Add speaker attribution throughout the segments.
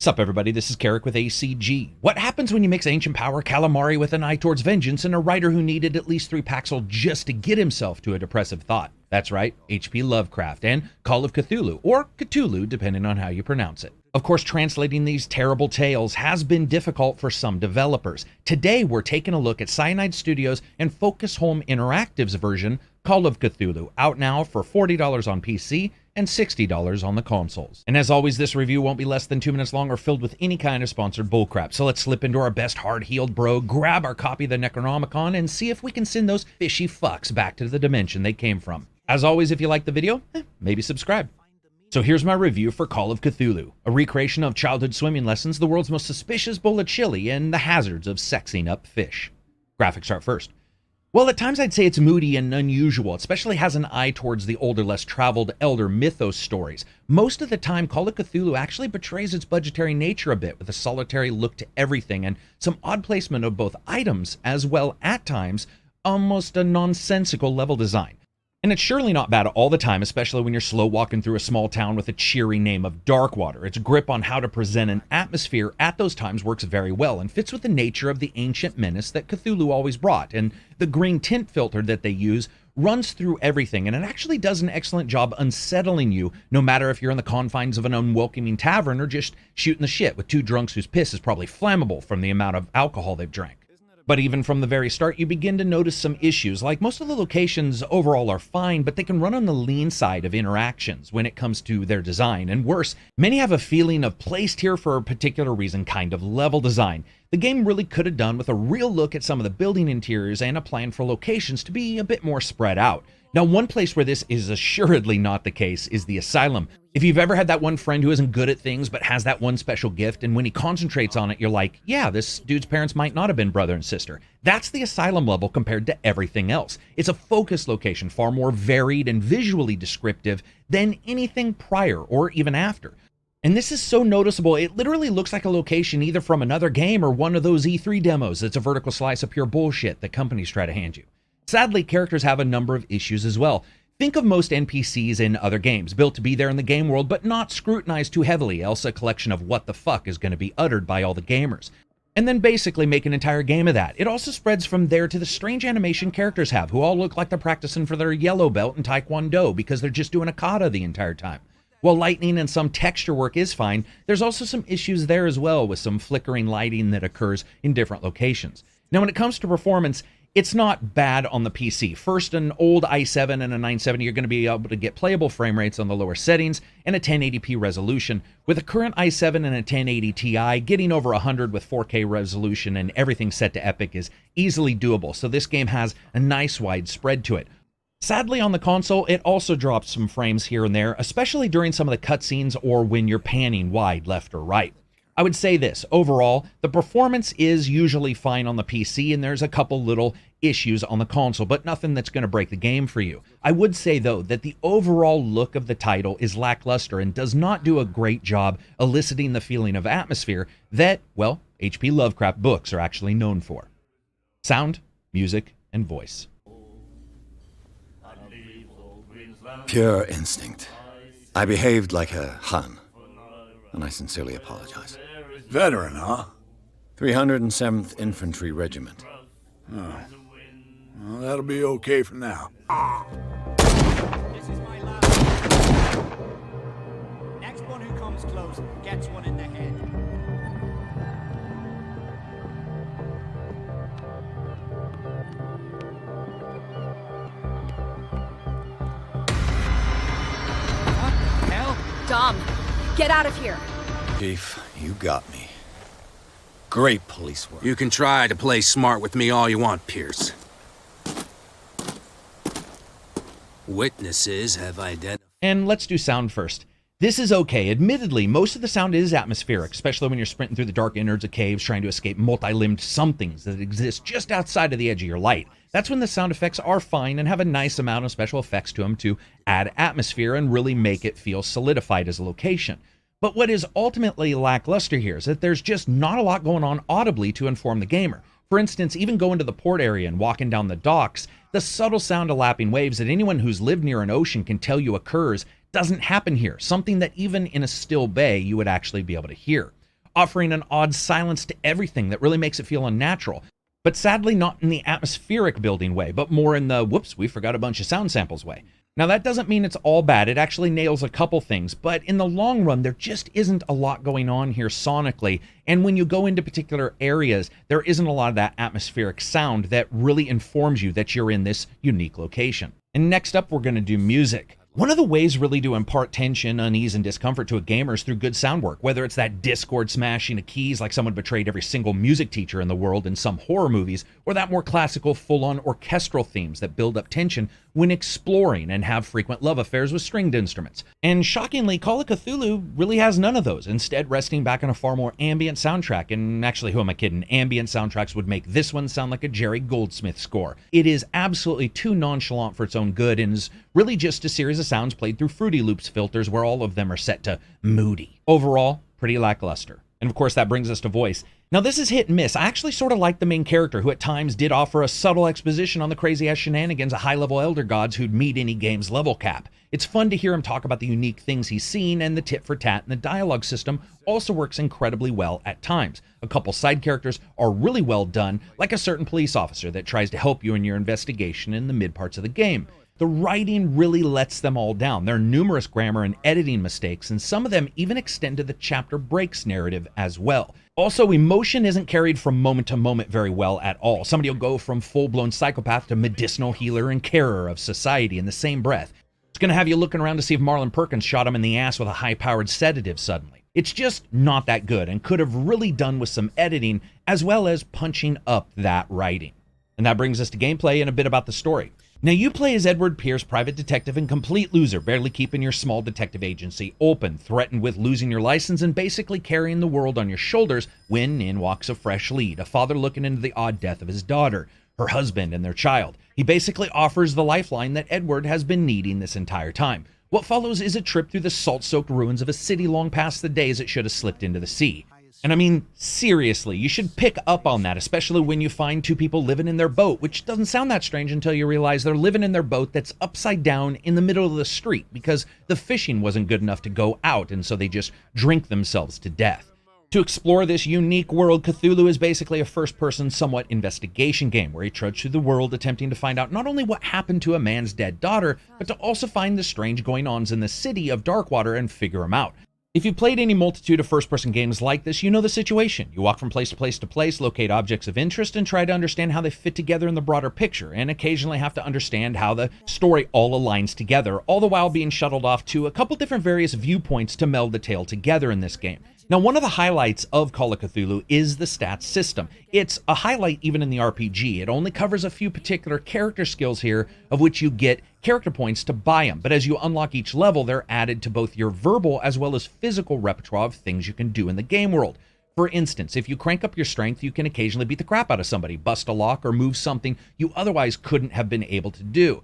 Speaker 1: Sup everybody, this is Karak with ACG. What happens when you mix ancient power, calamari with an eye towards vengeance, and a writer who needed at least 3 Paxil just to get himself to a depressive thought? That's right, H.P. Lovecraft and Call of Cthulhu, or Cthulhu depending on how you pronounce it. Of course, translating these terrible tales has been difficult for some developers. Today we're taking a look at Cyanide Studios and Focus Home Interactive's version, Call of Cthulhu, out now for $40 on PC and $60 on the consoles. And as always, this review won't be less than 2 minutes long or filled with any kind of sponsored bullcrap. So let's slip into our best hard-heeled bro, grab our copy of the Necronomicon, and see if we can send those fishy fucks back to the dimension they came from. As always, if you like the video, maybe subscribe. So here's my review for Call of Cthulhu, a recreation of childhood swimming lessons, the world's most suspicious bowl of chili, and the hazards of sexing up fish. Graphics start first. Well, at times I'd say it's moody and unusual. It especially has an eye towards the older, less traveled elder mythos stories. Most of the time, Call of Cthulhu actually betrays its budgetary nature a bit with a solitary look to everything and some odd placement of both items as well, at times, almost a nonsensical level design. And it's surely not bad all the time, especially when you're slow walking through a small town with a cheery name of Darkwater. Its grip on how to present an atmosphere at those times works very well and fits with the nature of the ancient menace that Cthulhu always brought. And the green tint filter that they use runs through everything, and it actually does an excellent job unsettling you, no matter if you're in the confines of an unwelcoming tavern or just shooting the shit with 2 drunks whose piss is probably flammable from the amount of alcohol they've drank. But even from the very start, you begin to notice some issues. Like, most of the locations overall are fine, but they can run on the lean side of interactions when it comes to their design. And worse, many have a feeling of placed here for a particular reason kind of level design. The game really could have done with a real look at some of the building interiors and a plan for locations to be a bit more spread out. Now, one place where this is assuredly not the case is the asylum. If you've ever had that one friend who isn't good at things but has that one special gift, and when he concentrates on it, you're like, yeah, this dude's parents might not have been brother and sister. That's the asylum level compared to everything else. It's a focus location, far more varied and visually descriptive than anything prior or even after. And this is so noticeable, it literally looks like a location either from another game or one of those E3 demos that's a vertical slice of pure bullshit that companies try to hand you. Sadly, characters have a number of issues as well. Think of most NPCs in other games, built to be there in the game world, but not scrutinized too heavily, else a collection of what the fuck is going to be uttered by all the gamers. And then basically make an entire game of that. It also spreads from there to the strange animation characters have, who all look like they're practicing for their yellow belt in Taekwondo because they're just doing a kata the entire time. While lightning and some texture work is fine, there's also some issues there as well, with some flickering lighting that occurs in different locations. Now, when it comes to performance, it's not bad on the PC. First, an old i7 and a 970, you're going to be able to get playable frame rates on the lower settings and a 1080p resolution. With a current i7 and a 1080 Ti, getting over 100 with 4K resolution and everything set to epic is easily doable, so this game has a nice wide spread to it. Sadly, on the console, it also drops some frames here and there, especially during some of the cutscenes or when you're panning wide left or right. I would say this, overall, the performance is usually fine on the PC, and there's a couple little issues on the console, but nothing that's going to break the game for you. I would say, though, that the overall look of the title is lackluster and does not do a great job eliciting the feeling of atmosphere that, well, H.P. Lovecraft books are actually known for. Sound, music, and voice.
Speaker 2: Pure instinct. I behaved like a Hun, and I sincerely apologize.
Speaker 3: Veteran, huh?
Speaker 2: 307th Infantry Regiment.
Speaker 3: Oh. Well, that'll be okay for now.
Speaker 4: This is my last. Next one who comes close gets one in the head. What the hell?
Speaker 5: Dom, get out of here.
Speaker 2: Chief, you got me. Great police work.
Speaker 6: You can try to play smart with me all you want, Pierce. Witnesses have identified...
Speaker 1: And let's do sound first. This is okay. Admittedly, most of the sound is atmospheric, especially when you're sprinting through the dark innards of caves trying to escape multi-limbed somethings that exist just outside of the edge of your light. That's when the sound effects are fine and have a nice amount of special effects to them to add atmosphere and really make it feel solidified as a location. But what is ultimately lackluster here is that there's just not a lot going on audibly to inform the gamer. For instance, even going to the port area and walking down the docks, the subtle sound of lapping waves that anyone who's lived near an ocean can tell you occurs doesn't happen here, something that even in a still bay you would actually be able to hear. offering an odd silence to everything that really makes it feel unnatural. But sadly not in the atmospheric building way, but more in the whoops, we forgot a bunch of sound samples way. Now that doesn't mean it's all bad, it actually nails a couple things, but in the long run there just isn't a lot going on here sonically, and when you go into particular areas, there isn't a lot of that atmospheric sound that really informs you that you're in this unique location. And next up we're going to do music. One of the ways really to impart tension, unease, and discomfort to a gamer is through good sound work, whether it's that discord smashing of keys like someone betrayed every single music teacher in the world in some horror movies, or that more classical full-on orchestral themes that build up tension when exploring and have frequent love affairs with stringed instruments. And shockingly, Call of Cthulhu really has none of those, instead resting back on a far more ambient soundtrack. And actually, who am I kidding? Ambient soundtracks would make this one sound like a Jerry Goldsmith score. It is absolutely too nonchalant for its own good and is really just a series of sounds played through Fruity Loops filters where all of them are set to moody. Overall, pretty lackluster. And of course that brings us to voice. Now this is hit and miss. I actually sort of like the main character, who at times did offer a subtle exposition on the crazy ass shenanigans of high-level elder gods who'd meet any game's level cap. It's fun to hear him talk about the unique things he's seen, and the tit for tat and the dialogue system also works incredibly well at times. A couple side characters are really well done, like a certain police officer that tries to help you in your investigation in the mid parts of the game. The writing really lets them all down. There are numerous grammar and editing mistakes, and some of them even extend to the chapter breaks narrative as well. Also, emotion isn't carried from moment to moment very well at all. Somebody will go from full-blown psychopath to medicinal healer and carer of society in the same breath. It's going to have you looking around to see if Marlon Perkins shot him in the ass with a high-powered sedative suddenly. It's just not that good and could have really done with some editing as well as punching up that writing. And that brings us to gameplay and a bit about the story. Now you play as Edward Pierce, private detective and complete loser, barely keeping your small detective agency open, threatened with losing your license and basically carrying the world on your shoulders when in walks a fresh lead, a father looking into the odd death of his daughter, her husband and their child. He basically offers the lifeline that Edward has been needing this entire time. What follows is a trip through the salt-soaked ruins of a city long past the days it should have slipped into the sea. And I mean, seriously, you should pick up on that, especially when you find two people living in their boat, which doesn't sound that strange until you realize they're living in their boat that's upside down in the middle of the street because the fishing wasn't good enough to go out, and so they just drink themselves to death. To explore this unique world, Cthulhu is basically a first-person, somewhat investigation game where you trudge through the world attempting to find out not only what happened to a man's dead daughter, but to also find the strange goings-ons in the city of Darkwater and figure them out. If you've played any multitude of first-person games like this, you know the situation. You walk from place to place to place, locate objects of interest, and try to understand how they fit together in the broader picture, and occasionally have to understand how the story all aligns together, all the while being shuttled off to a couple different various viewpoints to meld the tale together in this game. Now, one of the highlights of Call of Cthulhu is the stats system. It's a highlight even in the RPG. It only covers a few particular character skills here, of which you get character points to buy them. But as you unlock each level, they're added to both your verbal as well as physical repertoire of things you can do in the game world. For instance, if you crank up your strength, you can occasionally beat the crap out of somebody, bust a lock, or move something you otherwise couldn't have been able to do.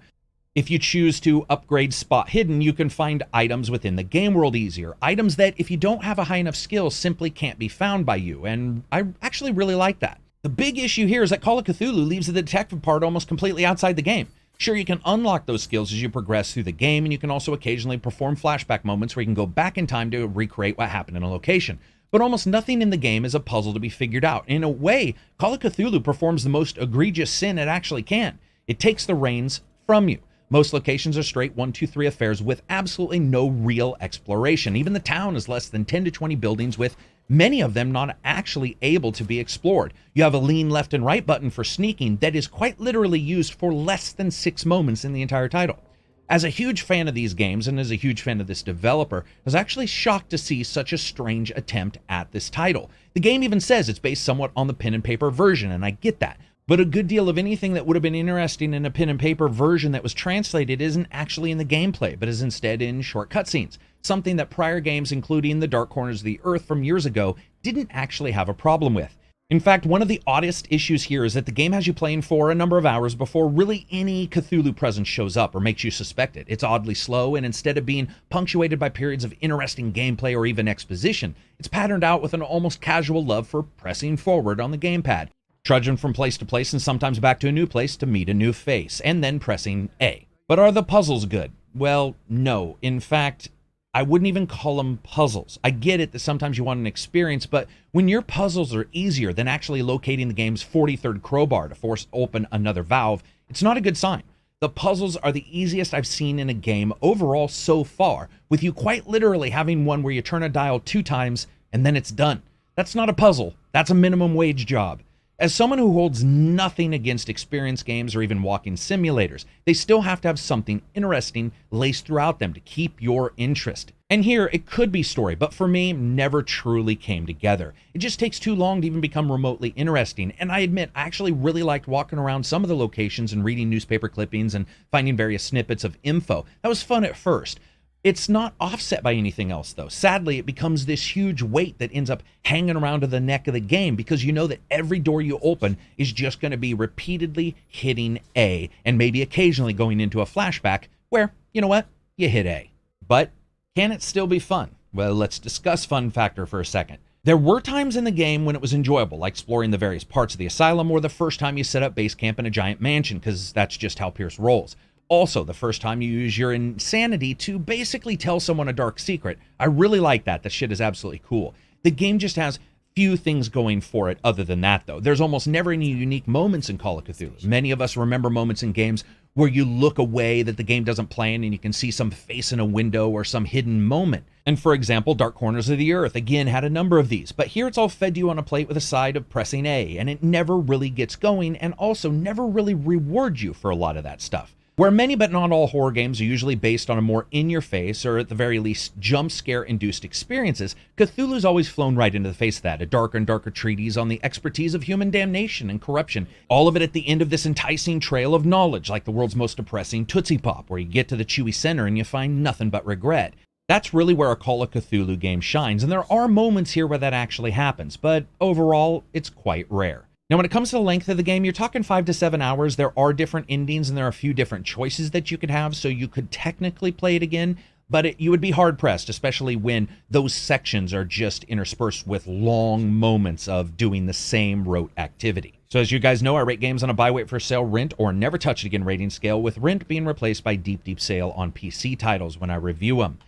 Speaker 1: If you choose to upgrade Spot Hidden, you can find items within the game world easier. Items that, if you don't have a high enough skill, simply can't be found by you, and I actually really like that. The big issue here is that Call of Cthulhu leaves the detective part almost completely outside the game. Sure, you can unlock those skills as you progress through the game, and you can also occasionally perform flashback moments where you can go back in time to recreate what happened in a location. But almost nothing in the game is a puzzle to be figured out. In a way, Call of Cthulhu performs the most egregious sin it actually can. It takes the reins from you. Most locations are straight 1, 2, 3 affairs with absolutely no real exploration. Even the town is less than 10 to 20 buildings, with many of them not actually able to be explored. You have a lean left and right button for sneaking that is quite literally used for less than 6 moments in the entire title. As a huge fan of these games and as a huge fan of this developer, I was actually shocked to see such a strange attempt at this title. The game even says it's based somewhat on the pen and paper version, and I get that. But a good deal of anything that would have been interesting in a pen and paper version that was translated isn't actually in the gameplay, but is instead in short cutscenes, something that prior games, including The Dark Corners of the Earth from years ago, didn't actually have a problem with. In fact, one of the oddest issues here is that the game has you playing for a number of hours before really any Cthulhu presence shows up or makes you suspect it. It's oddly slow, and instead of being punctuated by periods of interesting gameplay or even exposition, it's patterned out with an almost casual love for pressing forward on the gamepad, trudging from place to place and sometimes back to a new place to meet a new face, and then pressing A. But are the puzzles good? Well, no. In fact, I wouldn't even call them puzzles. I get it that sometimes you want an experience, but when your puzzles are easier than actually locating the game's 43rd crowbar to force open another valve, it's not a good sign. The puzzles are the easiest I've seen in a game overall so far, with you quite literally having one where you turn a dial 2 times and then it's done. That's not a puzzle. That's a minimum wage job. As someone who holds nothing against experience games or even walking simulators, they still have to have something interesting laced throughout them to keep your interest. And here, it could be story, but for me, never truly came together. It just takes too long to even become remotely interesting, and I admit, I actually really liked walking around some of the locations and reading newspaper clippings and finding various snippets of info. That was fun at first. It's not offset by anything else, though. Sadly, it becomes this huge weight that ends up hanging around to the neck of the game because you know that every door you open is just going to be repeatedly hitting A and maybe occasionally going into a flashback where, you know what, you hit A. But can it still be fun? Well, let's discuss fun factor for a second. There were times in the game when it was enjoyable, like exploring the various parts of the asylum or the first time you set up base camp in a giant mansion, because that's just how Pierce rolls. Also, the first time you use your insanity to basically tell someone a dark secret. I really like that. That shit is absolutely cool. The game just has few things going for it other than that, though. There's almost never any unique moments in Call of Cthulhu. Many of us remember moments in games where you look away that the game doesn't plan and you can see some face in a window or some hidden moment. And for example, Dark Corners of the Earth, again, had a number of these. But here it's all fed to you on a plate with a side of pressing A, and it never really gets going and also never really rewards you for a lot of that stuff. Where many but not all horror games are usually based on a more in-your-face or at the very least jump scare-induced experiences, Cthulhu's always flown right into the face of that, a darker and darker treatise on the expertise of human damnation and corruption. All of it at the end of this enticing trail of knowledge, like the world's most depressing Tootsie Pop, where you get to the chewy center and you find nothing but regret. That's really where a Call of Cthulhu game shines, and there are moments here where that actually happens, but overall, it's quite rare. Now, when it comes to the length of the game, you're talking 5 to 7 hours. There are different endings and there are a few different choices that you could have, so you could technically play it again, but you would be hard-pressed, especially when those sections are just interspersed with long moments of doing the same rote activity. So as you guys know, I rate games on a buy, wait for sale, rent, or never touch it again rating scale, with rent being replaced by deep, deep sale on PC titles when I review them.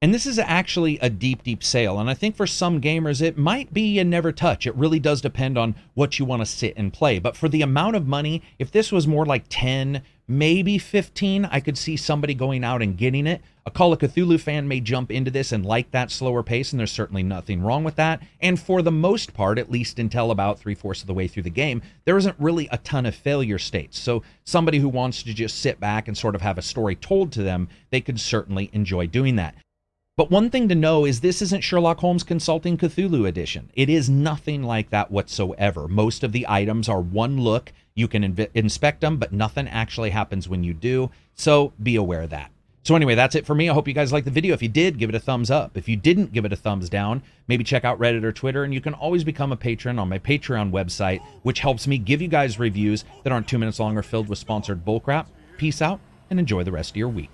Speaker 1: And this is actually a deep, deep sale, and I think for some gamers it might be a never touch. It really does depend on what you want to sit and play. But for the amount of money, if this was more like 10, maybe 15, I could see somebody going out and getting it. A Call of Cthulhu fan may jump into this and like that slower pace, and there's certainly nothing wrong with that. And for the most part, at least until about 3/4 of the way through the game, there isn't really a ton of failure states. So somebody who wants to just sit back and sort of have a story told to them, they could certainly enjoy doing that. But one thing to know is this isn't Sherlock Holmes Consulting Cthulhu Edition. It is nothing like that whatsoever. Most of the items are one look. You can inspect them, but nothing actually happens when you do. So be aware of that. So anyway, that's it for me. I hope you guys liked the video. If you did, give it a thumbs up. If you didn't, give it a thumbs down. Maybe check out Reddit or Twitter, and you can always become a patron on my Patreon website, which helps me give you guys reviews that aren't 2 minutes long or filled with sponsored bullcrap. Peace out, and enjoy the rest of your week.